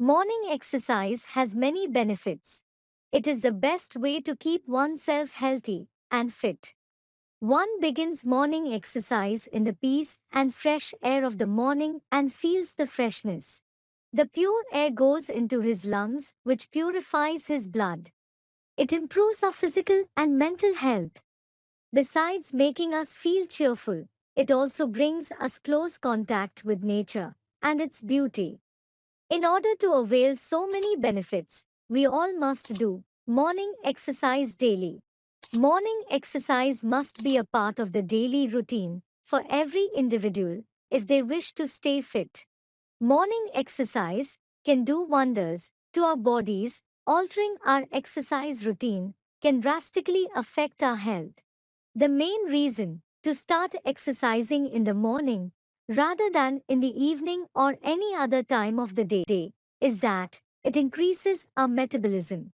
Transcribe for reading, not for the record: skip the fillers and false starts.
Morning exercise has many benefits. It is the best way to keep oneself healthy and fit. One begins morning exercise in the peace and fresh air of the morning and feels the freshness. The pure air goes into his lungs, which purifies his blood. It improves our physical and mental health. Besides making us feel cheerful, it also brings us close contact with nature and its beauty. In order to avail so many benefits, we all must do morning exercise daily. Morning exercise must be a part of the daily routine for every individual if they wish to stay fit. Morning exercise can do wonders to our bodies. Altering our exercise routine can drastically affect our health. The main reason to start exercising in the morning rather than in the evening or any other time of the day is that it increases our metabolism.